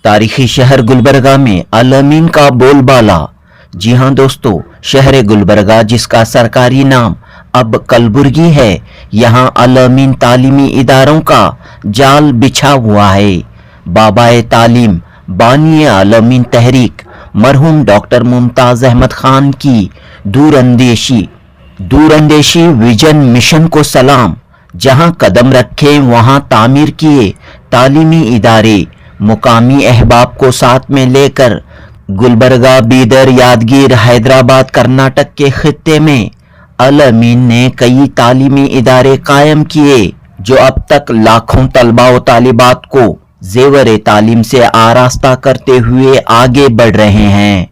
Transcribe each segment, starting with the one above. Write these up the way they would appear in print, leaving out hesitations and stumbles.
तारीखी शहर गुलबर्गा में अल अमीन का बोलबाला। जी हां दोस्तों, शहर गुलबर्गा जिसका सरकारी नाम अब कलबुर्गी है, यहां अल अमीन तालीमी इदारों का जाल बिछा हुआ है। बाबाए तालीम बानी अल अमीन तहरीक मरहूम डॉक्टर मुमताज अहमद खान की दूरंदेशी विजन मिशन को सलाम। जहां कदम रखे वहां तामीर किए तालीमी इदारे। मुकामी अहबाब को साथ में लेकर गुलबर्गा, बीदर, यादगीर, हैदराबाद, कर्नाटक के खित्ते में अल अमीन ने कई तालीमी इदारे कायम किए जो अब तक लाखों तलबा व तालिबात को जेवर तालीम से आरास्ता करते हुए आगे बढ़ रहे हैं।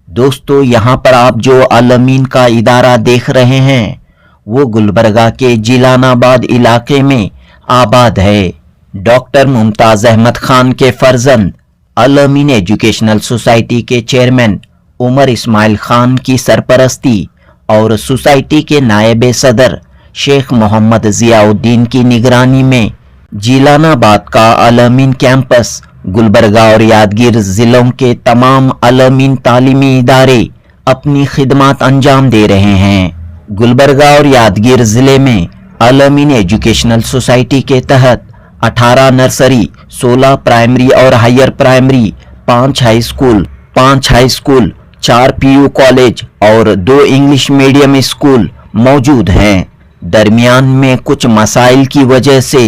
दोस्तों, यहाँ पर आप जो अल अमीन का इदारा देख रहे हैं वो गुलबर्गा के जिलानाबाद इलाके में आबाद है। डॉक्टर मुमताज अहमद खान के फर्जंद अल अमीन एजुकेशनल सोसाइटी के चेयरमैन उमर इस्माइल खान की सरपरस्ती और सोसाइटी के नायब सदर शेख मोहम्मद जियाउद्दीन की निगरानी में जिलानाबाद का अल अमीन कैंपस गुलबर्गा और यादगीर जिलों के तमाम अल अमीन तालीमी इदारे अपनी खिदमत अंजाम दे रहे हैं। गुलबर्गा और यादगीर जिले में अल अमीन एजुकेशनल सोसाइटी के तहत 18 नर्सरी, 16 प्राइमरी और higher primary, 5 high school, 4 PU college और 2 इंग्लिश मीडियम स्कूल मौजूद हैं। दरमियान में कुछ मसाइल की वजह से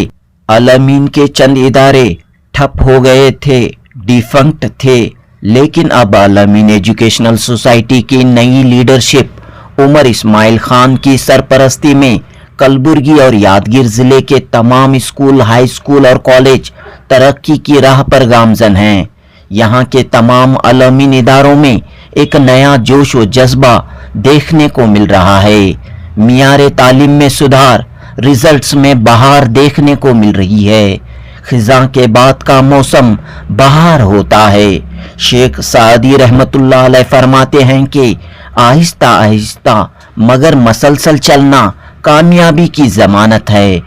अल अमीन के चंद इदारे ठप हो गए थे, डिफंक्ट थे, लेकिन अब अल अमीन एजुकेशनल सोसाइटी की नई लीडरशिप उमर इस्माइल खान की सरपरस्ती में कलबुर्गी और यादगीर जिले के तमाम स्कूल, हाई स्कूल और कॉलेज तरक्की की राह पर गामजन हैं। यहाँ के तमाम अल अमीन इदारों में एक नया जोश व जज्बा देखने को मिल रहा है। मियारे तालीम में सुधार, रिजल्ट्स में बहार देखने को मिल रही है। खिज़ां के बाद का मौसम बहार होता है। शेख सादी रहमतुल्लाह अलैह फरमाते हैं कि आहिस्ता आहिस्ता मगर मसलसल चलना कामयाबी की जमानत है।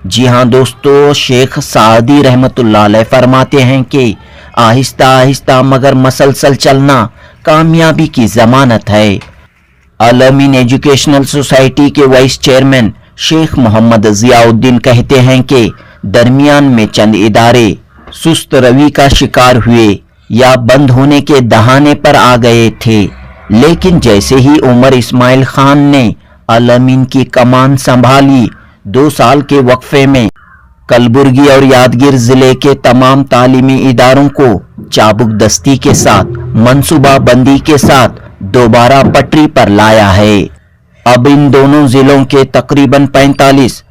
जी हाँ दोस्तों, शेख सादी रहमतुल्लाह अलैह फरमाते हैं कि आहिस्ता आहिस्ता मगर मसलसल चलना कामयाबी की जमानत है। अल अमीन एजुकेशनल सोसाइटी के वाइस चेयरमैन शेख मोहम्मद जियाउद्दीन कहते हैं कि दरमियान में चंद इदारे सुस्त रवि का शिकार हुए या बंद होने के दहाने पर आ गए थे, लेकिन जैसे ही उमर इस्माइल खान ने अल अमीन की कमान संभाली, 2 साल के वक्फे में कलबुर्गी और यादगीर जिले के तमाम तालीमी इदारों को चाबुक दस्ती के साथ, मंसूबा बंदी के साथ दोबारा पटरी पर लाया है। अब इन दोनों जिलों के तकरीबन 45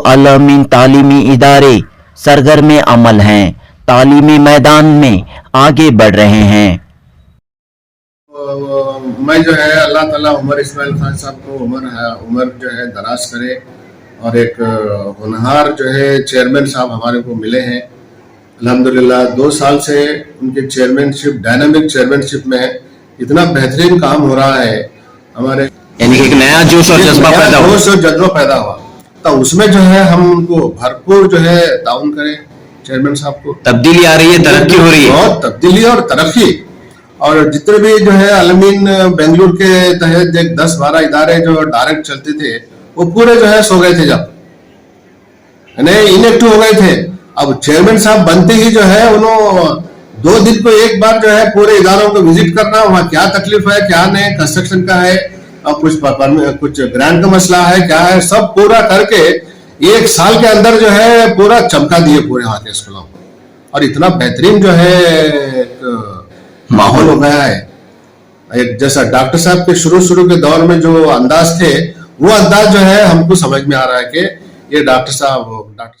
अल अमीन तालीमी इदारे सरगर्म अमल हैं, तालीमी मैदान में आगे बढ़ रहे हैं। मैं जो है अल्लाह ताला उमर इस्माइल खान साहब को उमर जो है दराज करे और एक होनहार जो है चेयरमैन साहब हमारे को मिले हैं। अल्हम्दुलिल्लाह 2 साल से उनके चेयरमैनशिप, डायनामिक चेयरमैनशिप में इतना बेहतरीन काम हो रहा है हमारे, यानी एक नया जोश और जज्बा पैदा हुआ। तो उसमें जो है हम उनको भरपूर जो है ताउन करें। चेयरमैन साहब को तब्दीली आ रही है, तरक्की हो रही है, बहुत तब्दीली और तरक्की। और जितने भी जो है अल अमीन बेंगलुरु के तहत 10-12 इदारे जो डायरेक्ट चलते थे वो पूरे जो है सो गए थे, जब इनेक्टिव हो गए थे। अब चेयरमैन साहब बनते ही जो है उन्होंने 2 दिन को एक बार जो है पूरे इदारों को विजिट करना, वहाँ क्या तकलीफ है, क्या नहीं, कंस्ट्रक्शन का है और कुछ ग्रांट का मसला है, क्या है, सब पूरा करके 1 साल के अंदर जो है पूरा चमका दिए पूरे वहाँ के स्कूलों को। और इतना बेहतरीन जो है एक माहौल हो गया है। एक जैसा डॉक्टर साहब के शुरू के दौर में जो अंदाज थे, वो अंदाज जो है हमको समझ में आ रहा है कि ये डॉक्टर साहब।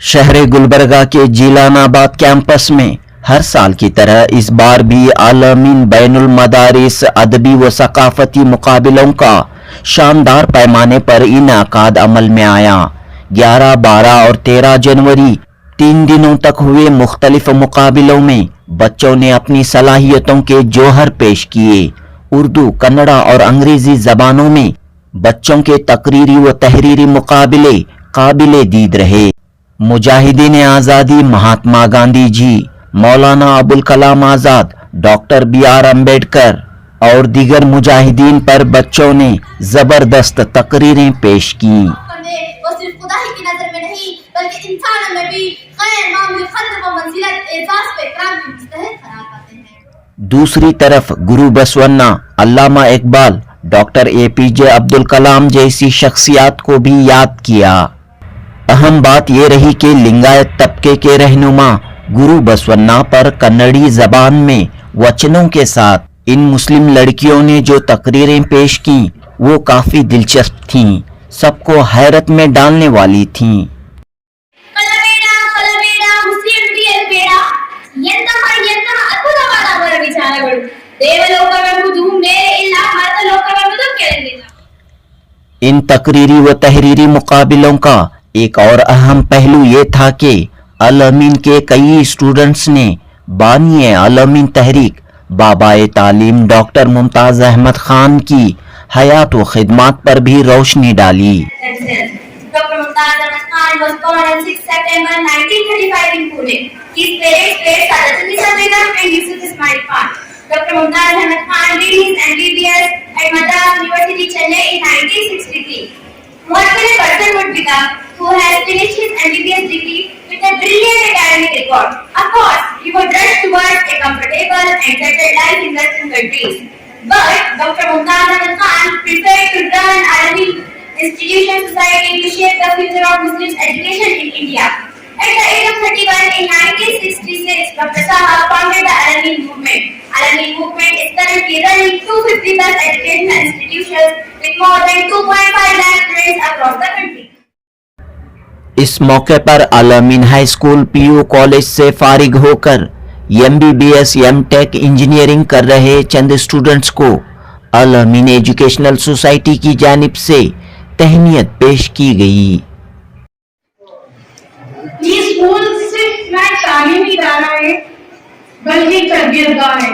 शहर गुलबर्गा के जिलानाबाद कैंपस में हर साल की तरह इस बार भी अल अमीन बैनुल मदारिस अदबी व सकाफती मुकाबलों का शानदार पैमाने पर इनाकाद अमल में आया। 11, 12 और 13 जनवरी 3 दिनों तक हुए मुख्तलिफ मुकाबलों में बच्चों ने अपनी सलाहियतों के जौहर पेश किए। उर्दू, कन्नड़ा और अंग्रेजी जबानों में बच्चों के तकरीरी व तहरीरी मुकाबले काबिले दीद रहे। मुजाहिदीन आज़ादी महात्मा गांधी जी, मौलाना अबुल कलाम आज़ाद, डॉक्टर बी.आर. अम्बेडकर और दीगर मुजाहिदीन पर बच्चों ने जबरदस्त तकरीरें पेश की। करने वो सिर्फ खुदा ही की नजर में नहीं बल्कि इंसानों में भी गैर मामूली कद्र व मंजिलत एजाज पे इकराम की मुस्तहक करार पाते हैं। दूसरी तरफ गुरु बसवन्ना, अल्लामा इकबाल, डॉक्टर ए.पी.जे. अब्दुल कलाम जैसी शख्सियात को भी याद किया। अहम बात यह रही कि लिंगायत तबके के रहनुमा गुरु बसवन्ना पर कन्नड़ी जबान में वचनों के साथ इन मुस्लिम लड़कियों ने जो तकरीरें पेश की वो काफी दिलचस्प थीं, सबको हैरत में डालने वाली थीं। ಕಲಬೇಡ ಮುಸ್ಲಿಂ ಬೇಡ ಎಂತಹ ಅದ್ಭುತವಾದ ಅವರ ವಿಚಾರಗಳು. ದೇವಲೋಕವೆಂಬುದು ಮೇಲೆ ಇಲ್ಲ, ಮರ್ತಲೋಕವೆಂಬುದು ಕೆಳಗಿಲ್ಲ. इन तकरीरी व तहरीरी मुकाबलों का एक और अहम पहलू ये था कि अल अमीन के कई स्टूडेंट्स ने बानिए अल अमीन तहरीक बाबाए तालीम डॉक्टर मुमताज अहमद खान की हयात व खिदमात पर भी रोशनी डाली। Dr. Mumtaz Ahmad Khan was born on 6 September 1935 in Pune. His parents were Sadat Nisa Begum and Yusuf Ismail Khan. Dr. Mumtaz Ahmad Khan did his MBBS at Madras University, Chennai in 1963. What will a person would become who has finished his MBBS degree with a brilliant academic record? Of course, he would rush towards a comfortable and settled life in Western countries. But Dr. Mumtaz Ahmad Khan preferred to run Arabic Institution Society to shape the future of Muslims education in India. At the age of 31 in 1966, Dr. Sahab founded the Al-Amin movement. Al-Amin movement is currently running 250 plus educational institutions with more than 2.5 lakh students across the country. इस मौके पर अल अमीन high school PU college से फारिग होकर MBBS M.Tech engineering कर रहे चंद students को अल अमीन educational society की जानिब से तहनीयत पेश की गई। ये स्कूल सिर्फ ना तालीमी इदारा है बल्कि तरबियतगाह है।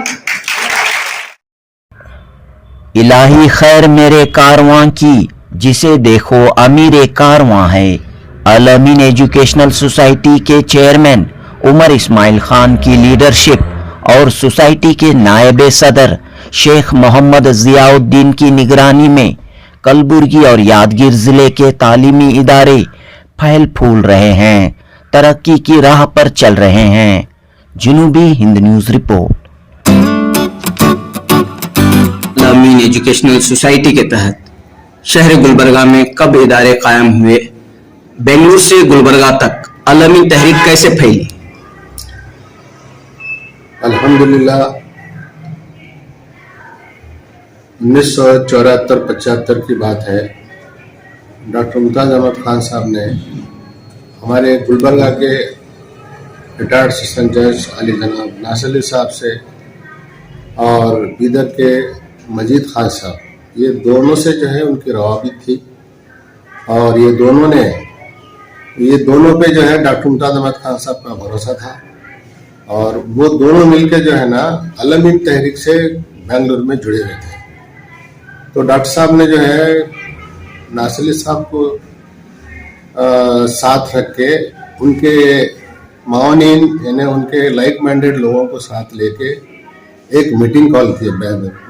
इलाही खैर मेरे कारवां की, जिसे देखो अमीर कारवां है। अल अमीन एजुकेशनल सोसाइटी के चेयरमैन उमर इस्माइल खान की लीडरशिप और सोसाइटी के नायब सदर शेख मोहम्मद जियाउद्दीन की निगरानी में कलबुर्गी और यादगीर जिले के तालीमी इदारे फैल फूल रहे हैं, तरक्की की राह पर चल रहे हैं। जनूबी हिंद न्यूज रिपोर्ट। अल अमीन एजुकेशनल सोसाइटी के तहत शहर गुलबर्गा में कब इदारे कायम हुए, बेंगलुरु से गुलबर्गा तक अल अमीन तहरीक कैसे फैली? अल्हम्दुलिल्लाह 1974-75 की बात है। डॉक्टर मुमताज अहमद खान साहब ने हमारे गुलबर्गा के रिटायर्ड असिस्टेंट जज अली जनाब नासिर अली साहब से और बीदर के मजीद खान साहब, ये दोनों से जो है उनकी रवाबित थी और ये दोनों पे जो है डॉक्टर मुमताज अहमद खान साहब का भरोसा था और वो दोनों मिलकर जो है ना अल अमीन तहरीक से बेंगलुरु में जुड़े हुए थे। तो डॉक्टर साहब ने जो है नासिर अली साहब को साथ रख के उनके मावनीन यानी उनके लाइक माइंडेड लोगों को साथ लेके एक मीटिंग कॉल की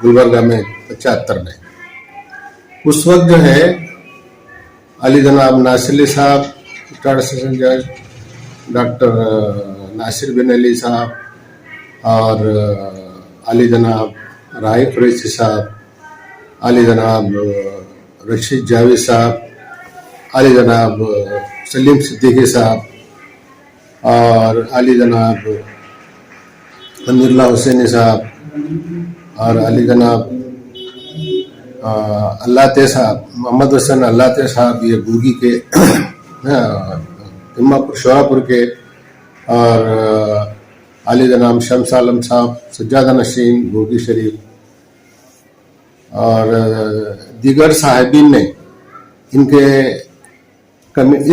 गुलबर्गा में 75 में। उस वक्त जो है अली जनाब नासिर अली साहब, रिटायर्ड असिस्टेंट जज डॉक्टर नासिर बिन अली साहब और अली जनाब राही कुरैशी साहब, अली जनाब रशीद जावेद साहब, अली जनाब सलीम सिद्दीकी साहब और अली जनाब अमीरुल्लाह हुसैनी साहब और अली जनाब अल्लाते साहब, मोहम्मद हुसैन अल्लाते साहब, ये बूगी के इमापुर शोरापुर के, और अली जनाब शम्स आलम साहब सज्जादा नशीन बूगी शरीफ और दीगर साहिबीन ने इनके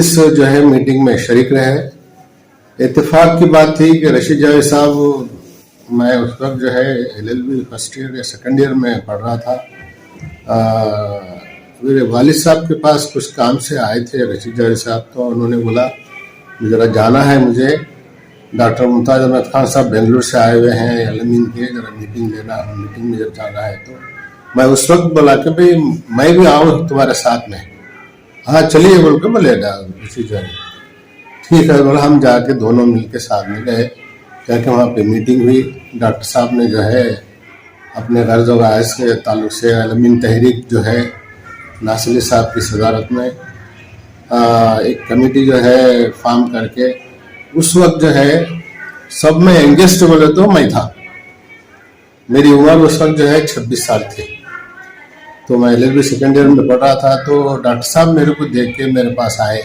इस जो है मीटिंग में शरीक रहे। इत्तेफाक की बात थी कि रशीद जावेद साहब, मैं उस वक्त जो है LLB फर्स्ट ईयर या सेकंड ईयर में पढ़ रहा था, मेरे वालिद साहब के पास कुछ काम से आए थे रशीद जावेद साहब, तो उन्होंने बोला जरा जाना है मुझे। डॉक्टर मुमताज अहमद खान साहब बेंगलुरु से आए हुए हैं अलमीन के, जरा मीटिंग लेना, मीटिंग में जब जाना है तो मैं उस वक्त बोला कि भाई मैं भी आऊँ तुम्हारे साथ में। हाँ चलिए बोल के बोले उसी जो है ठीक है बोला। हम जाके दोनों मिलके साथ में गए, जाके वहाँ पे मीटिंग हुई। डॉक्टर साहब ने जो है अपने गर्ज वायस के ताल्लुक से अलमीन तहरीक जो है नासिर साहब की सदारत में एक कमेटी जो है फॉर्म करके, उस वक्त जो है सब में यंगेस्ट बोले तो मैं था। मेरी उम्र उस वक्त जो है 26 साल थी। तो मैं LLB सेकेंड ईयर में पढ़ रहा था। तो डॉक्टर साहब मेरे को देख के मेरे पास आए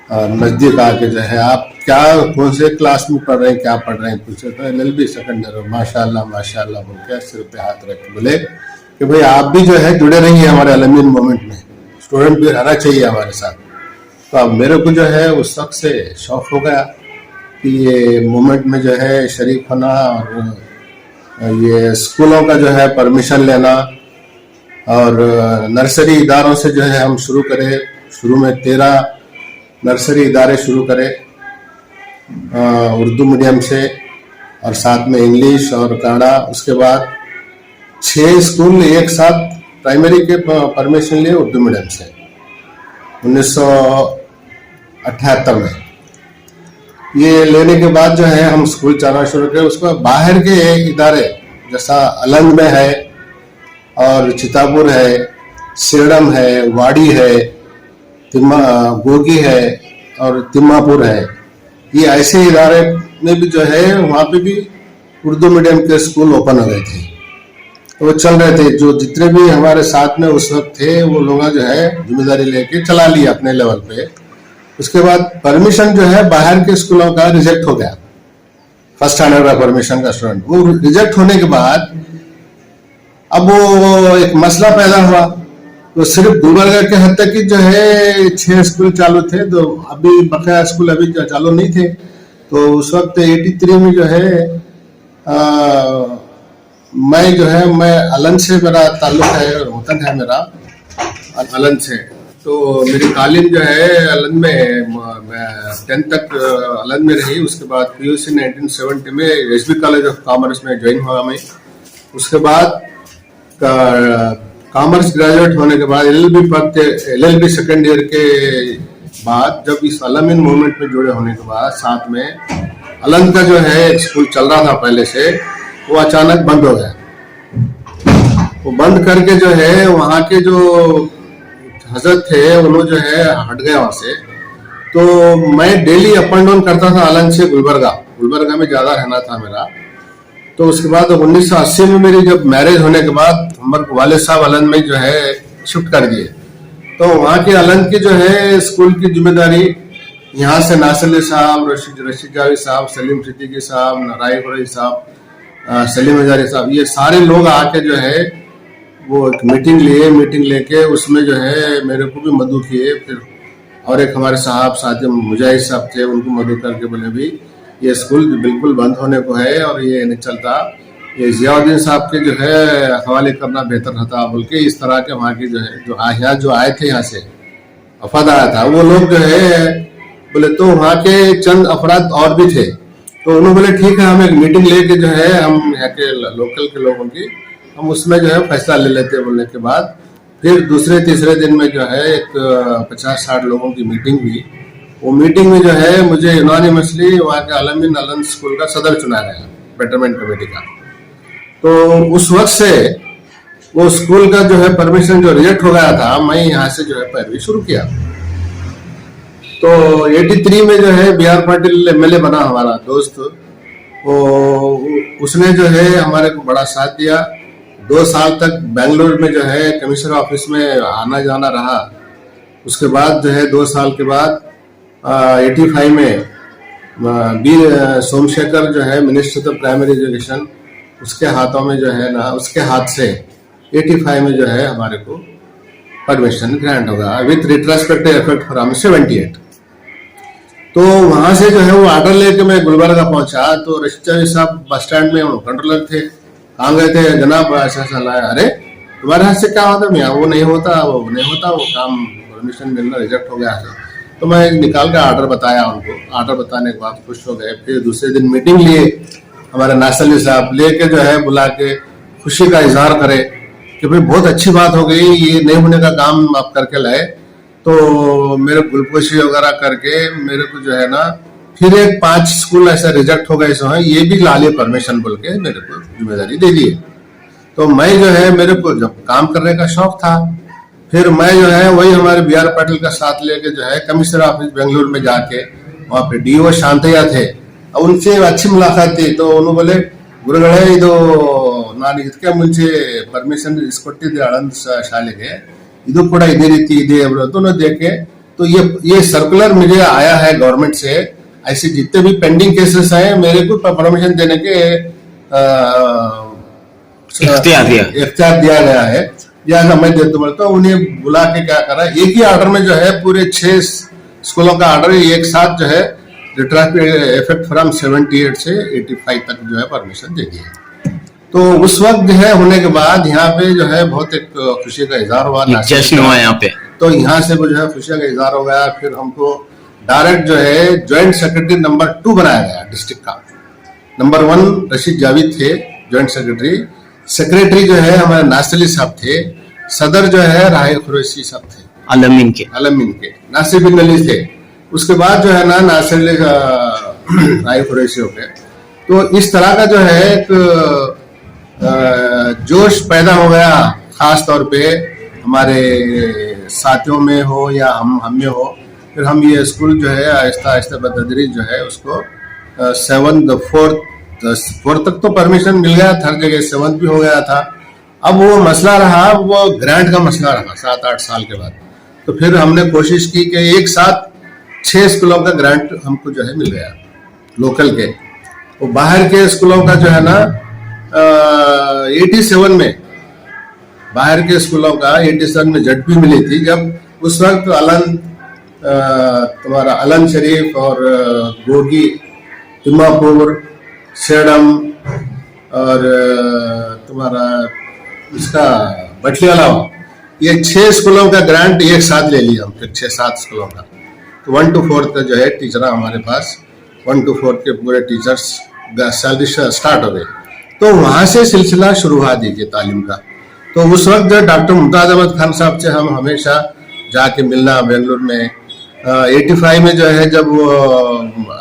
और नज़दीक आके जो है आप क्या कौन से क्लास में पढ़ रहे हैं, क्या पढ़ रहे हैं पूछे। तो LLB सेकेंड ईयर, माशाल्लाह माशाल्लाह बोल के सिर पे हाथ रख के बोले कि भाई आप भी जो है जुड़े रहिए हमारे अलमीन मूवमेंट में, स्टूडेंट भी रहना चाहिए हमारे साथ। तो अब मेरे को जो है उस वक्त से शौक हो गया कि ये मूवमेंट में जो है शरीक होना और ये स्कूलों का जो है परमिशन लेना और नर्सरी इदारों से जो है हम शुरू करें। शुरू में 13 नर्सरी इदारे शुरू करें उर्दू मीडियम से और साथ में इंग्लिश और कन्नड़ा। उसके बाद 6 स्कूल एक साथ प्राइमरी के परमिशन लिए उर्दू मीडियम से 1978 में। ये लेने के बाद जो है हम स्कूल चलाना शुरू किए। उसके बाहर के इदारे जैसा अलंग में है और चितापुर है, सेडम है, वाड़ी है, गोगी है और तिम्मापुर है, ये ऐसे इदारे में भी जो है वहाँ पे भी उर्दू मीडियम के स्कूल ओपन हो गए थे। तो वो चल रहे थे। जो जितने भी हमारे साथ में उस वक्त थे वो लोग जो है जिम्मेदारी लेके चला लिया अपने लेवल पे। उसके बाद परमिशन जो है बाहर के स्कूलों का रिजेक्ट हो गया। फर्स्ट स्टैंडर्ड का परमिशन का स्टूडेंट, वो रिजेक्ट होने के बाद अब वो एक मसला पैदा हुआ। तो सिर्फ गुलबर्गा के हद तक ही जो है 6 स्कूल चालू थे, तो अभी बकाया स्कूल अभी चालू नहीं थे। तो उस वक्त 83 में जो है मैं अलंग से मेरा ताल्लुक है, वतन है मेरा अलंग से। तो मेरी तालीम जो है अलंग में, मैं 10th तक अलंग में रही। उसके बाद PUC 1970 में SB कॉलेज ऑफ कॉमर्स में ज्वाइन हुआ मैं। उसके बाद कॉमर्स ग्रेजुएट होने के बाद LLB सेकेंड ईयर के बाद जब इस अलमीन मूवमेंट में जुड़े होने के बाद साथ में अलंग का जो है स्कूल चल रहा था पहले से, वो अचानक बंद हो गया। वो बंद करके जो है वहाँ के जो हजरत थे उन्होंने जो है हट गए वहाँ से। तो मैं डेली अप एंड डाउन करता था अलंग से गुलबर्गा में ज़्यादा रहना था मेरा। तो उसके बाद 1980 में मेरी जब मैरिज होने के बाद हमारे वालिद साहब अलंग में जो है शिफ्ट कर दिए। तो वहाँ के अलंग की जो है स्कूल की जिम्मेदारी यहाँ से नासिर साहब, रशीद जावेद साहब, सलीम सिद्दीकी साहब, नारायण कुरैशी साहब, सलीम हजारी साहब, ये सारे लोग आके जो है वो एक मीटिंग लेके उसमें जो है मेरे को भी मदू किए। फिर और एक हमारे साहब साथ मुजाहिद साहब थे, उनको मदू करके बोले भी ये स्कूल बिल्कुल बंद होने को है और ये नहीं चलता, ये जियाउद्दीन साहब के जो है हवाले करना बेहतर रहता बोल के इस तरह के वहाँ के जो है यहाँ जो आए थे यहाँ से वफाद आया था वो लोग जो है बोले। तो वहाँ के चंद अफराद और भी थे। तो उन्होंने बोले ठीक है हम एक मीटिंग लेके जो है हम यहाँ के लोकल के लोगों की हम उसमें जो है फैसला ले लेते। बोलने के बाद फिर दूसरे तीसरे दिन में जो है एक 50-60 लोगों की मीटिंग हुई। वो मीटिंग में जो है मुझे यूनानिमसली वहाँ के अलमीन अलंग स्कूल का सदर चुना गया, बेटरमेंट कमेटी का। तो उस वक्त से वो स्कूल का जो है परमिशन जो रिजेक्ट हो गया था, मैं यहाँ से जो है पैरवी शुरू किया। तो 83 में जो है BR पाटिल MLA बना हमारा दोस्त, वो उसने जो है हमारे को बड़ा साथ दिया। 2 साल तक बेंगलुरु में जो है कमिश्नर ऑफिस में आना जाना रहा। उसके बाद जो है 2 साल के बाद 85 में बी सोमशेखर जो है मिनिस्टर ऑफ प्राइमरी एजुकेशन, उसके हाथों में जो है ना, उसके हाथ से 85 में जो है हमारे को परमिशन ग्रांट होगा विथ रिट्रोस्पेक्टिव इफेक्ट फ्रॉम 78। तो वहां से जो है वो ऑर्डर लेके मैं गुलबर्गा पहुंचा। तो रशीद साहब बस स्टैंड में कंट्रोलर थे, कहाँ गए थे जनाब ऐसा लाया। अरे तुम्हारे हाथ से क्या होता, मैं वो नहीं होता वो काम परमिशन मिलना रिजेक्ट हो गया है। तो मैं निकाल कर ऑर्डर बताया उनको। ऑर्डर बताने के बाद खुश हो गए। फिर दूसरे दिन मीटिंग लिए, हमारे नासली साहब लेके जो है बुला के खुशी का इजहार करे कि भाई बहुत अच्छी बात हो गई, ये नहीं होने का काम आप करके लाए। तो मेरे ग्लूकोशी वगैरह करके मेरे को जो है ना फिर एक 5 स्कूल ऐसा रिजेक्ट हो गए सो है, ये भी ला लिए परमिशन बोल के मेरे को जिम्मेदारी दे दिए। तो मैं जो है मेरे को जब काम करने का शौक था, फिर मैं जो है वही हमारे बी आर पाटिल का साथ लेके जो है कमिश्नर ऑफिस बेंगलुरु में जाके वहाँ पे डीओ शांतैया थे, अब उनसे अच्छी मुलाकात थी। तो उन्होंने बोले गुरुगढ़े ಇದು ನಾನು ಇದಕ್ಕೆ ಮುಂಚೆ परमिशन इसಕೊಟ್ಟಿದ್ದೆ आनंद ಶಾಲೆಗೆ, ಇದು ಕೂಡ ಇದೇ ರೀತಿ ಇದೆ तो देखे। तो ये सर्कुलर मुझे आया है गवर्नमेंट से, ऐसे जितने भी पेंडिंग केसेस हैं मेरे को परमिशन देने के इख्तियार दिया गया है। या मैं देता बोलता हूँ, उन्हें बुला के क्या करा, एक ही ऑर्डर में जो है पूरे 6 स्कूलों का ऑर्डर एक साथ जो है रिट्रोएक्टिव इफेक्ट फ्रॉम 78 से 85 तक जो है परमिशन दे दिया। तो उस वक्त जो है होने के बाद यहाँ पे जो है बहुत एक खुशी का इजहार हुआ, जश्न हुआ यहाँ पे। तो यहाँ से जो है खुशी का इजहार हो गया। फिर हमको डायरेक्ट जो है ज्वाइंट सेक्रेटरी नंबर 2 बनाया गया डिस्ट्रिक्ट का। नंबर 1 रशीद जावेद थे ज्वाइंट सेक्रेटरी, सेक्रेटरी जो है हमारे नासिर अली साहब थे, सदर जो है राय कुरैशी साहब थे, अलमीन के नासिर बिन अली थे। उसके बाद जो है ना नासिर अली राय कुरैशी हो गए। तो इस तरह का जो है एक जोश पैदा हो गया, खास तौर पे हमारे साथियों में हो या हम में हो। फिर हम ये स्कूल जो है आहिस्ता आहिस्ता बतदरीज जो है उसको 7th 4th तक तो परमिशन मिल गया, हर जगह 7th भी हो गया था। अब वो मसला रहा, वो ग्रांट का मसला रहा 7-8 साल के बाद। तो फिर हमने कोशिश की कि एक साथ 6 स्कूलों का ग्रांट हमको जो है मिल गया लोकल के। वो बाहर के स्कूलों का जो है ना 87 में बाहर के स्कूलों का 87 में झटपी मिली थी, जब उस वक्त तुम्हारा अलन शरीफ और गोगी, तिम्मापुर, सेडम और तुम्हारा इसका बटलियाला, ये 6 स्कूलों का ग्रांट एक साथ ले लिया हम, फिर 6-7 स्कूलों का। तो 1 to 4 का जो है टीचर हमारे पास 1 to 4 के पूरे टीचर्स सैलरी स्टार्ट हो गए। तो वहां से सिलसिला शुरू हुआ देखिए तालीम का। तो उस वक्त जो डॉक्टर मुमताज अहमद खान साहब से हम हमेशा जाके मिलना बेंगलुरु में। 85 में जो है जब वो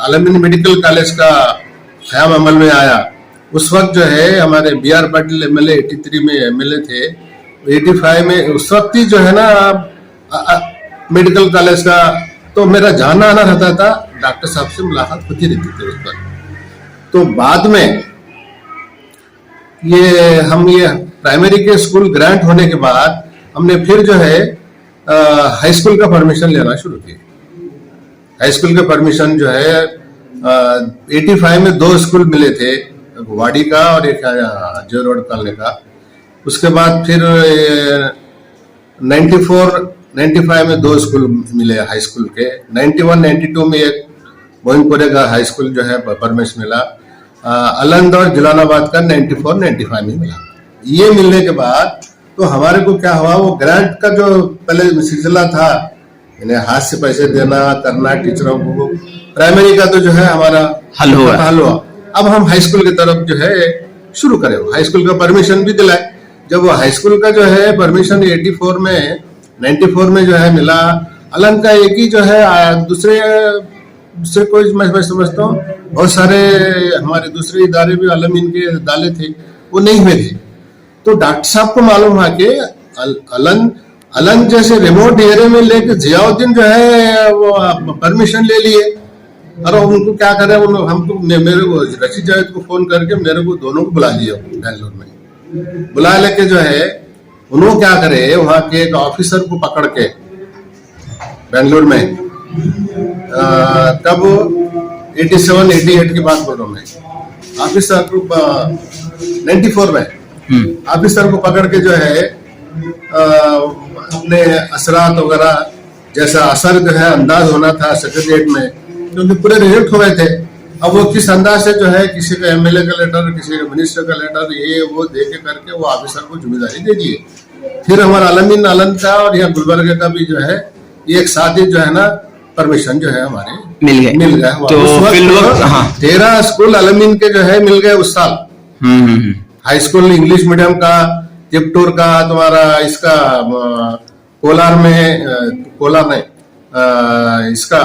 अलमीन मेडिकल कॉलेज का क़याम अमल में आया, उस वक्त जो है हमारे बी आर पाटिल MLA 83 में MLA थे, 85 में उस वक्त ही जो है ना मेडिकल कॉलेज का तो मेरा जाना आना रहता था, डॉक्टर साहब से मुलाकात होती रहती थी उस वक्त। तो बाद में ये प्राइमरी के स्कूल ग्रांट होने के बाद हमने फिर जो है हाई स्कूल का परमिशन लेना शुरू किया। हाई स्कूल का परमिशन जो है 85 में 2 स्कूल मिले थे, वाड़ी का और एक जो रोड कॉलोनी का। उसके बाद फिर 95 में 2 स्कूल मिले हाई स्कूल के। 91-92 में एक मोहिनपुरे का हाई स्कूल जो है परमिशन मिला। अलंद और जलालाबाद का 94-95 में मिला। ये मिलने के बाद तो हमारे को क्या हुआ, वो ग्रांट का जो पहले सिलसिला था, इन्हें हाथ से पैसे देना करना टीचरों को, प्राइमरी का तो जो है हमारा हल हुआ। अब हम हाई स्कूल की तरफ जो है शुरू करें। हाई स्कूल का परमिशन भी दिलाए। जब वो हाई स्कूल का जो है परमिशन 94 में जो है मिला, अलंग का एक ही जो है दूसरे कोई मैं समझता हूँ बहुत सारे हमारे दूसरे इदारे भी अलमीन के डाले थे, वो नहीं हुए थे। तो डॉक्टर साहब को मालूम हुआ कि अलंग जैसे रिमोट एरिया में लेके जियाउद्दीन जो है वो परमिशन ले लिए। और उनको क्या करे, हमको मेरे को रशीद जावेद को फोन करके मेरे को दोनों को बुला लिया बेंगलोर में। बुला लेके जो है उन्होंने क्या करे, वहाँ के एक ऑफिसर को पकड़ के बेंगलोर में तब 87-88 की बात बोल रहा हूँ मैं, ऑफिसर को 94 में ऑफिसर को पकड़ के जो है अपने असरात वगैरह जैसा असर जो है अंदाज होना था सेक्रेटरिएट में, क्योंकि पूरे रिजेक्ट हो गए थे। अब वो किस अंदाज से जो है किसी का MLA का लेटर, किसी का मिनिस्टर का लेटर, ये वो दे के करके वो ऑफिसर को जिम्मेदारी दे दिए। फिर हमारा अलमीन आलम का और यहाँ गुलबर्गा का भी जो है एक साथ ही जो है ना परमिशन जो है हमारे मिल गए। मिल गया। तो उस वक्त फिर वक्त हाँ 13 स्कूल अलमीन के जो है मिल गए उस साल। हाई स्कूल इंग्लिश मीडियम का, तिपटूर का, तुम्हारा इसका कोलार में, कोलार नहीं, इसका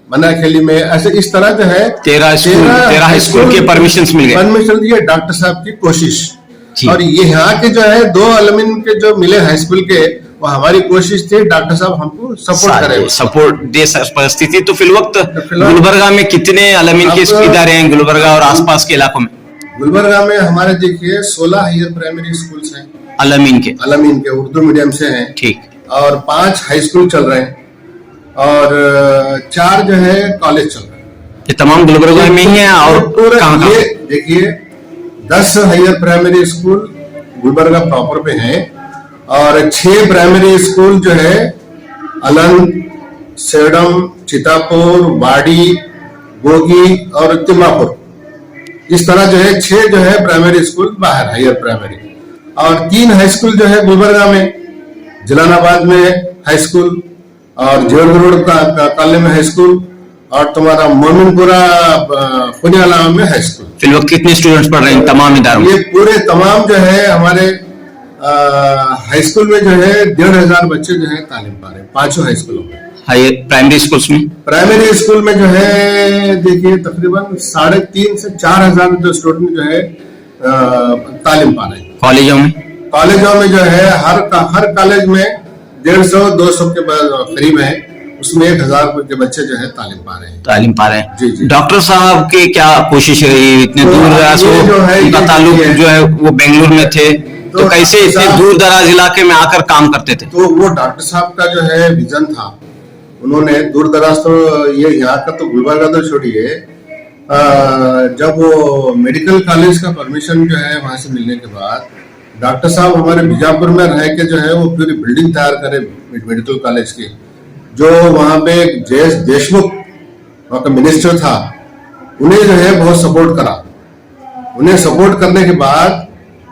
मनाखेली में, ऐसे इस तरह जो है 13 हाई स्कूल के परमिशन मिल गए। परमिशन दिए डॉक्टर साहब की कोशिश। जी। और ये यहाँ के जो है 2 अलमीन के जो मिले हाई स्कूल के, वो हमारी कोशिश थी डॉक्टर साहब हमको सपोर्ट करें, सपोर्ट दे परिस्थिति। तो फिर वक्त गुलबर्गा में कितने अलमीन के इदारे हैं गुलबर्गा और आसपास के इलाकों में? गुलबर्गा में हमारे देखिए 16 हायर प्राइमरी स्कूल्स हैं अलमीन के उर्दू मीडियम से हैं। ठीक। और 5 हाई स्कूल चल रहे हैं और 4 जो है कॉलेज चल रहे हैं। ये तमाम गुलबर्गा में ही है और कहाँ? ये देखिए 10 higher primary school Gulbarga proper पे हैं और 6 प्राइमरी स्कूल जो है अलंग, सेडम, चितापुर, वाड़ी, गोगी और तिम्मापुर, इस तरह जो है 6 जो है प्राइमरी स्कूल बाहर हायर प्राइमरी। और 3 हाई स्कूल जो है गुलबर्गा में, जलालाबाद में हाई स्कूल और जेवर रोड कॉलोनी में हाई स्कूल और तुम्हारा मोमिनपुरा खुनियाला में हाई स्कूल। फिर वक्त कितने स्टूडेंट्स पढ़ रहे हैं तमाम इदारों में? ये पूरे तमाम जो है हमारे हाई स्कूल में जो है 1,500 बच्चे जो है तालीम पा रहे हैं 5 हाई स्कूलों में। हाई प्राइमरी स्कूल्स में? प्राइमरी स्कूल में जो है देखिए तकरीबन 3,500 से 4,000 जो स्टूडेंट जो है तालीम पा रहे हैं। कॉलेजों में जो है हर कॉलेज में 150-200 के करीब है, उसमें 1,000 के बच्चे जो है तालीम पा रहे हैं। जी। डॉक्टर साहब की क्या कोशिश रही? इतने दूर दराज उनका ताल्लुक जो है वो बेंगलुरु में थे, तो कैसे इतने दूर दराज इलाके में आकर काम करते थे? तो वो डॉक्टर साहब का जो है विजन था, उन्होंने दूर दराज तो ये यहाँ का तो गुलबर्गा तो छोड़िए, जब वो मेडिकल कॉलेज का परमिशन जो है वहां से मिलने के बाद डॉक्टर साहब हमारे बीजापुर में रह के जो है वो पूरी बिल्डिंग तैयार करे मेडिकल कॉलेज की, जो वहां पे जयेश देशमुख वहां का मिनिस्टर था, उन्हें जो है बहुत सपोर्ट करा। उन्हें सपोर्ट करने के बाद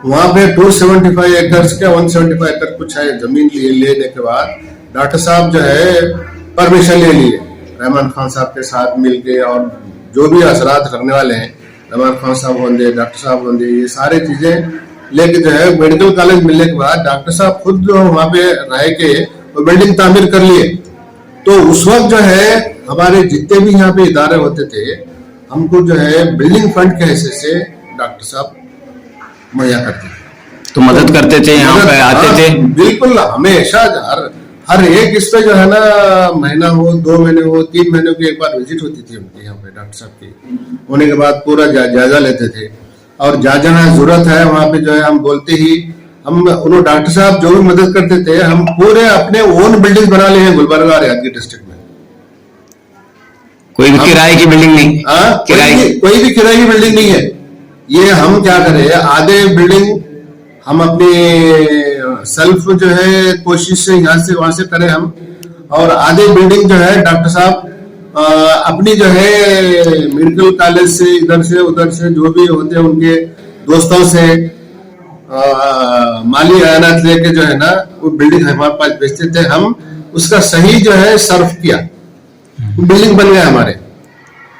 वहां पे 275 एकड़ के 175 एकड़ कुछ है जमीन लेने के बाद डॉक्टर साहब जो है परमिशन ले लिए रहमान खान साहब के साथ मिलके, और जो भी असरात रखने वाले हैं रहमान खान साहब होंगे, डॉक्टर साहब होंगे, ये सारी चीजें लेके जो है मेडिकल कॉलेज मिलने के बाद डॉक्टर साहब खुद वहां पे रह के वो बिल्डिंग तामीर कर लिए। तो उस वक्त जो है हमारे जितने भी यहाँ पे इदारे होते थे, हमको जो है बिल्डिंग फंड के हिस्से से डॉक्टर साहब मुहैया करते थे, तो मदद करते थे, यहाँ पे आते थे। बिल्कुल, हमेशा हर एक इस पे जो है ना महीना हो, 2 महीने हो, 3 महीने की एक बार विजिट होती थी उनकी यहाँ पे डॉक्टर साहब की। होने के बाद पूरा जायजा लेते थे और जहाँ जहाँ जरूरत है वहां पे जो है हम बोलते ही हम उन्होंने डॉक्टर साहब जो भी मदद करते थे, हम पूरे अपने ओन बिल्डिंग बना लिए हैं गुलबर्गा और यादगिरी डिस्ट्रिक्ट में। कोई भी किराए की बिल्डिंग नहीं? कोई भी किराए की बिल्डिंग नहीं है। ये हम क्या करें, आधे बिल्डिंग हम अपनी सेल्फ जो है कोशिश से यहाँ से वहां से करें हम, और आधे बिल्डिंग जो है डॉक्टर साहब अपनी जो है मेडिकल कॉलेज से इधर से उधर से जो भी होते हैं उनके दोस्तों से माली आयानात लेके जो है ना वो बिल्डिंग हमारे पास बेचते थे। हम उसका सही जो है सर्व किया, बिल्डिंग बन गए हमारे।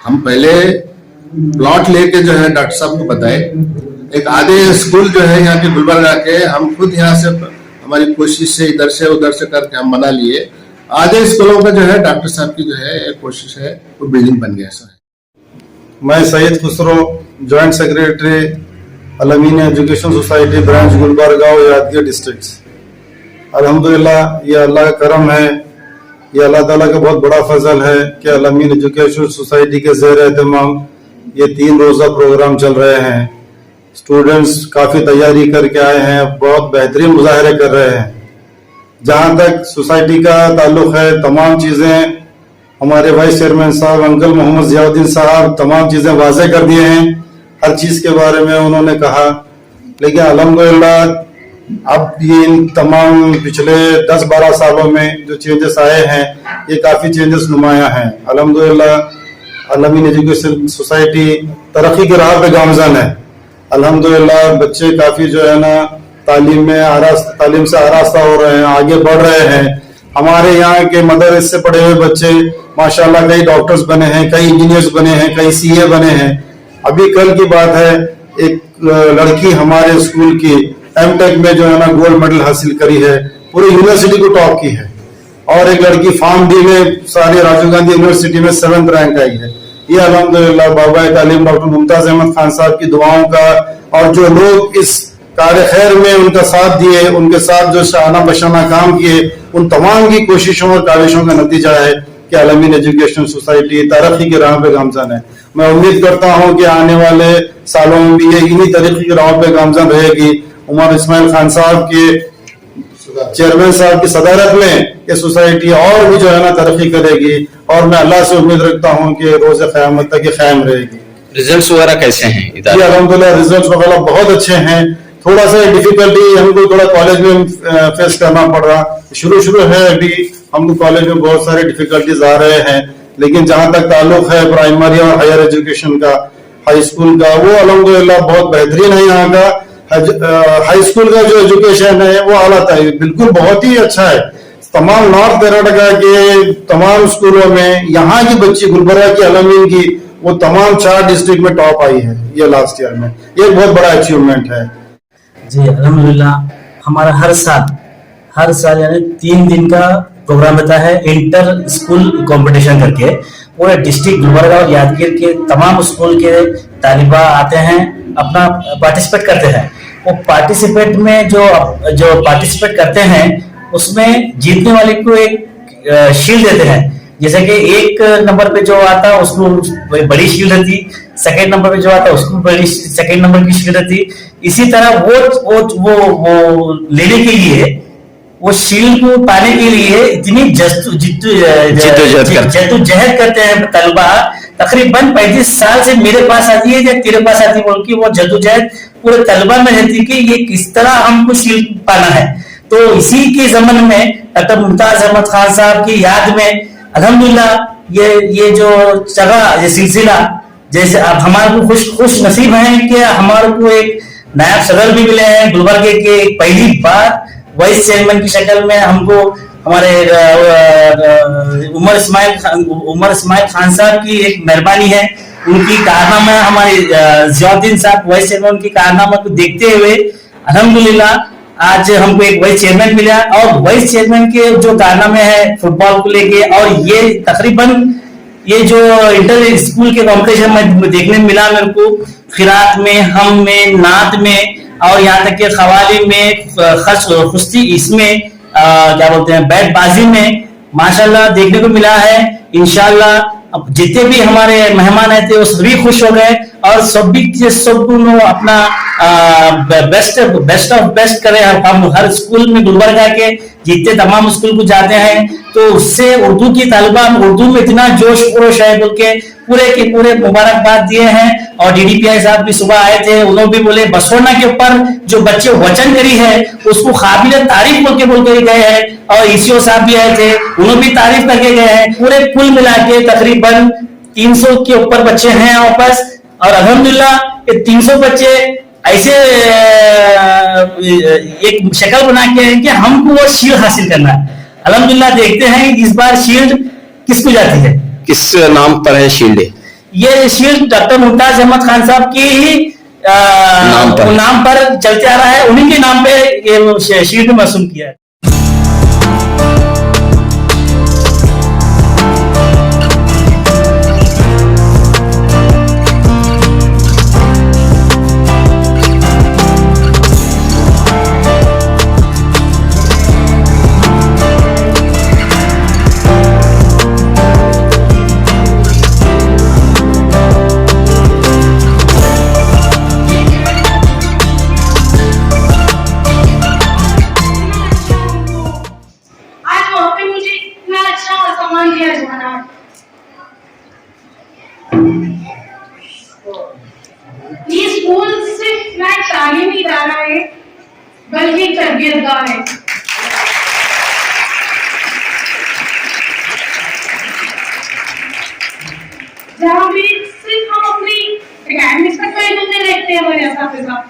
हम पहले प्लॉट लेके जो है डॉक्टर साहब को बताए, एक आधे स्कूल जो है यहाँ के गुलबर्गा के हम खुद यहाँ से हमारी कोशिश से इधर से उधर से करके हम बना लिए। आधे स्कूलों का जो है डॉक्टर साहब की जो है कोशिश है वो बिल्डिंग बन गया सर। मैं Syed Khusro, joint secretary Al-Ameen education society branch Gulbarga और यादगिरी डिस्ट्रिक्ट। अल्हम्दुलिल्लाह ये अल्लाह का करम है, ये अल्लाह ताला का बहुत बड़ा फजल है कि अलमीन एजुकेशन सोसाइटी के ज़ेर एहतमाम ये 3 रोज़ा प्रोग्राम चल रहे हैं। स्टूडेंट्स काफ़ी तैयारी करके आए हैं, बहुत बेहतरीन मुजाहरे कर रहे हैं। जहाँ तक सोसाइटी का ताल्लुक है, तमाम चीज़ें हमारे वाइस चेयरमैन साहब अंकल मोहम्मद जियाउद्दीन साहब तमाम चीज़ें वाज़े कर दिए हैं, हर चीज़ के बारे में उन्होंने कहा। लेकिन अल्हम्दुलिल्लाह अब ये इन तमाम पिछले 10-12 सालों में जो चेंजेस आए हैं ये काफ़ी चेंजेस नुमाया हैं। अल्हम्दुलिल्लाह अलमीन एजुकेशन सोसाइटी तरक्की की राह पे गामज़न है। अल्हम्दुलिल्लाह बच्चे काफ़ी जो है ना तालीम से आरास्ता हो रहे हैं, आगे बढ़ रहे हैं। हमारे यहाँ के मदरसे से पढ़े हुए बच्चे माशाल्लाह कई डॉक्टर्स बने हैं, कई इंजीनियर्स बने हैं, कई सीए बने हैं। अभी कल की बात है, एक लड़की हमारे स्कूल की एमटेक में जो है ना गोल्ड मेडल हासिल करी है, पूरी यूनिवर्सिटी को टॉप की है। और एक लड़की फार्म डी में सारी राजीव गांधी यूनिवर्सिटी में 7th रैंक आई है। ये अल्हम्दुलिल्लाह बाबा तालीम डॉक्टर मुमताज अहमद खान साहब की दुआओं का, और जो लोग इस कार्य खैर में उनका साथ दिए, उनके साथ जो शाना बशाना काम किए, उन तमाम की कोशिशों और काविशों का नतीजा है कि अलमीन एजुकेशनल सोसाइटी तरक्की की राह पे गामजन है। मैं उम्मीद करता हूं कि आने वाले सालों में भी ये इन्हीं तरक्की की राह पे गामजन रहेगी। उमर इस्माइल खान साहब के चेयरमैन साहब की सदारत में ये सोसाइटी और भी जो है ना तरक्की करेगी, और मैं अल्लाह से उम्मीद रखता हूं कि रोज क़यामत तक ये कायम रहेगी। रिजल्ट्स वगैरह कैसे हैं इधर? अल्हम्दुलिल्लाह रिजल्ट्स वगैरह बहुत अच्छे हैं। थोड़ा सा डिफिकल्टी हमको थोड़ा कॉलेज में फेस करना पड़ रहा, शुरू है, अभी हमको कॉलेज में बहुत सारे डिफिकल्टीज आ रहे हैं, लेकिन जहां तक ताल्लुक है प्राइमरी और हायर एजुकेशन का, हाई स्कूल का, वो अल्हम्दुलिल्लाह बहुत बेहतरीन है। यहाँ का हाई स्कूल का जो एजुकेशन है वो आला है, बिल्कुल बहुत ही अच्छा है। तमाम नॉर्थ कर्नाटका के तमाम स्कूलों में यहाँ की बच्ची गुलबर्गा की अलमीन की वो तमाम 4 डिस्ट्रिक्ट में टॉप आई है ये लास्ट ईयर में। ये बहुत बड़ा अचीवमेंट है जी। अल्हम्दुलिल्लाह हमारा हर साल यानी 3 दिन का प्रोग्राम रहता है, इंटर स्कूल कंपटीशन करके। पूरे डिस्ट्रिक्ट गुलबर्गा और यादगीर के तमाम स्कूल के तालिबा आते हैं, अपना पार्टिसिपेट करते हैं। वो पार्टिसिपेट में जो पार्टिसिपेट करते हैं उसमें जीतने वाले को एक शील्ड देते हैं। जैसे कि 1 नंबर पे जो आता है उसको बड़ी शील्ड रहती, 2nd नंबर पे जो आता है उसको बड़ी 2nd नंबर की शील्ड रहती। इसी तरह वो लेने के लिए, वो शील्ड को पाने के लिए इतनी जद्दोजहद करते हैं तलबा। तकरीबन 35 साल से मेरे पास आती है या तेरे पास आती है बोल के वो जद्दोजहद पूरे तलबा में रहती है कि ये किस तरह हमको शील्ड पाना है। तो इसी के जमन में डॉक्टर मुमताज अहमद खान साहब की याद में अल्हम्दुलिल्लाह ये जो चला ये सिलसिला, जैसे अब हमारे को खुश नसीब है कि हमारे को एक नायब सदर भी मिले हैं गुलबर्गे के। पहली बार वाइस चेयरमैन की शक्ल में हमको हमारे उमर इस्माइल खान साहब की एक मेहरबानी है। उनकी कारनामा, हमारे जियाउद्दीन साहब वाइस चेयरमैन की कारनामा को देखते हुए अल्हम्दुलिल्लाह आज हमको एक वाइस चेयरमैन मिला। और वाइस चेयरमैन के जो कारनामे हैं फुटबॉल को लेके, और ये तकरीबन ये जो इंटर स्कूल के कॉम्पिटिशन में देखने में मिला मेरे को, खिरात में, हम में, नात में, और यहाँ तक के खवाली में, खुश्ती, इसमें क्या बोलते हैं बैटबाजी में माशाल्लाह देखने को मिला है। इंशाल्लाह अब जितने भी हमारे मेहमान आए थे वो सभी खुश हो गए, और सब अपना बेस्ट ऑफ बेस्ट करे। हम हर स्कूल में गुलबर्गा के जितने तमाम स्कूल को जाते हैं तो उससे उर्दू की तालिबा उर्दू में इतना जोश खरोश है बोल के पूरे के पूरे मुबारकबाद दिए हैं। और डीडीपीआई साहब भी सुबह आए थे, उन्होंने भी बोले बसोना के ऊपर जो बच्चे वचन करी है उसको काबिल तारीफ बोल के गए हैं। और ईसीओ साहब भी आए थे, उन्होंने भी तारीफ करके गए हैं। पूरे कुल मिला के तकरीबन 300 के ऊपर बच्चे हैं वापस। और अल्हम्दुलिल्लाह ये 300 बच्चे ऐसे एक शक्ल बना के हैं कि हमको वो शील्ड हासिल करना है। अल्हम्दुलिल्लाह देखते हैं इस बार शील्ड किसको जाती है, किस नाम पर है शील्ड? ये शील्ड डॉक्टर मुमताज अहमद खान साहब की ही नाम पर चलते आ रहा है। उन्हीं के नाम पे ये शील्ड मौसूम किया है। ये स्कूल सिर्फ ना तालीमी इदारा है बल्कि तरबियतगाह है। जहाँ भी सिर्फ हम अपनी एकेडमिक्स तक नहीं देखते हैं हमारे असातिज़ा,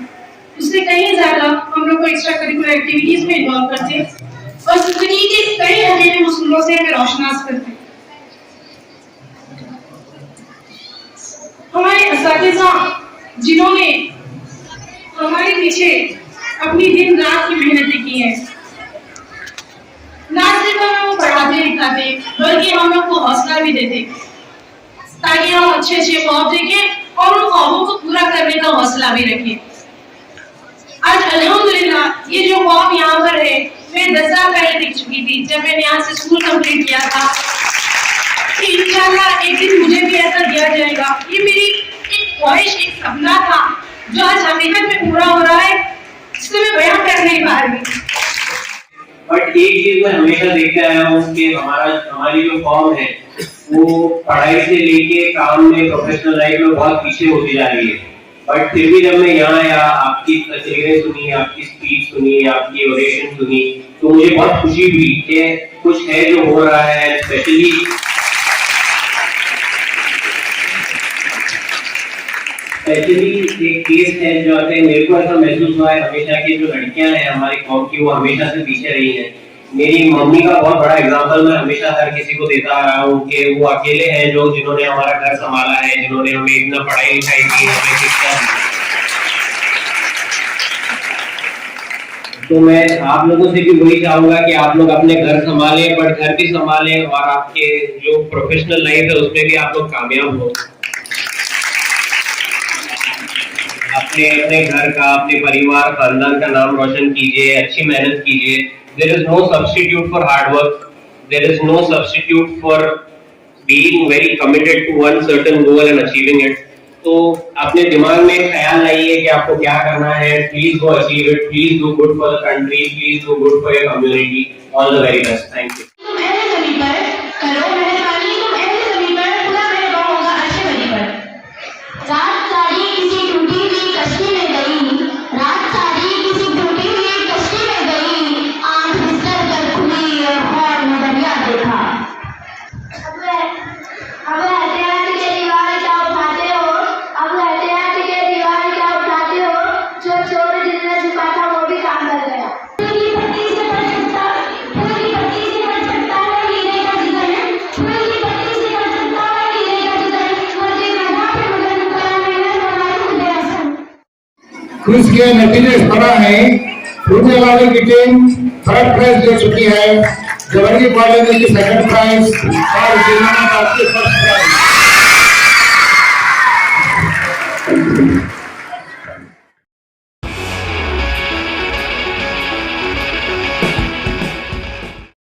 उससे कहीं ज्यादा हम लोग को एक्स्ट्रा करिकुलर एक्टिविटीज में इन्वॉल्व करते हैं और जिंदगी के कई नए उसूलों से हमें रोशनास करते हैं। हमारे असातिज़ा जिन्होंने हमारे पीछे अपनी दिन रात की मेहनतें की हैं, ना सिर्फ हमें वो पढ़ाते लिखाते बल्कि हम लोग को हौसला भी देते ताकि हम अच्छे अच्छे ख्वाब देखें और उन ख्वाबों को पूरा करने का हौसला भी रखें। आज अल्हम्दुलिल्लाह ये जो ख्वाब यहाँ पर है, मैं 10 साल पहले दिख चुकी थी जब मैंने यहाँ से स्कूल कंप्लीट किया था कि इंशाल्लाह एक दिन मुझे भी ऐसा दिया जाएगा। ये मेरी एक ख्वाहिश, एक सपना था जो आज हकीकत में पूरा हो रहा है, जिसे मैं बयां कर नहीं पा रही। बट एक चीज मैं हमेशा देखते आया हूँ कि हमारी जो कौम है वो पढ़ाई से लेके काम में, प्रोफेशनल लाइफ में बहुत पीछे होती जा रही है। बट फिर भी जब मैं यहाँ आया, आपकी तकरीरें सुनी, आपकी स्पीच सुनी, आपकी ओरेशन सुनी, तो मुझे बहुत खुशी हुई कि कुछ है जो हो रहा है। स्पेशली एक केस है जो आते मेरे को ऐसा महसूस हुआ है हमेशा कि जो लड़कियां हैं हमारी कौम की, वो हमेशा से पीछे रही हैं। मेरी मम्मी का बहुत बड़ा एग्जांपल मैं हमेशा हर किसी को देता आ रहा हूँ कि वो अकेले हैं जिन्होंने हमारा घर संभाला है, जिन्होंने हमें इतना पढ़ाई लिखाई की, हमें शिक्षा दी। तो मैं आप लोगों से भी वही चाहूंगा कि आप लोग अपने घर संभालें, बट घर भी संभालें और आपके जो प्रोफेशनल लाइफ है उसमें भी आप लोग कामयाब हो। अपने घर का, अपने परिवार खानदान का नाम रोशन कीजिए, अच्छी मेहनत कीजिए। There is no substitute for hard work. There is no substitute for being very committed to one certain goal and achieving it. तो अपने दिमाग में ख्याल लाइए कि आपको क्या करना है। Please go achieve it. Please do good for the country. Please do good for your community. All the very best. Thank you. तुम ऐसे जमीन पर करो मेहरबानी, तुम ऐसे जमीन पर पूरा मेरे गाँव होगा अच्छे बनी पर। रात सारी किसी टूटी हुई कश्ती में गई, रात सारी किसी टूटी हुई कश्ती में गई, आंख बिस्तर कर खुली और खौफ में दरिया देखा। अब एहतियात के दीवार क्या उठाते हो, अब एहतियात के दीवार क्या उठाते हो, जो चोर जितना झुका था वो भी काम कर गया। पूरी पत्ती से बढ़ सकता है हीरे का जिगर, पूरी पत्ती से बढ़ सकता है हीरे का जिगर, मर्दे मैदान पे बुलंद करा मेहनत हमारे खुदे असर। क्विज के नतीजे इस तरह हैं। पुणे वाले की टीम थर्ड प्राइज ले चुकी है, जबरगी कॉलेज की सेकंड प्राइज और जिन्होंने फर्स्ट प्राइज।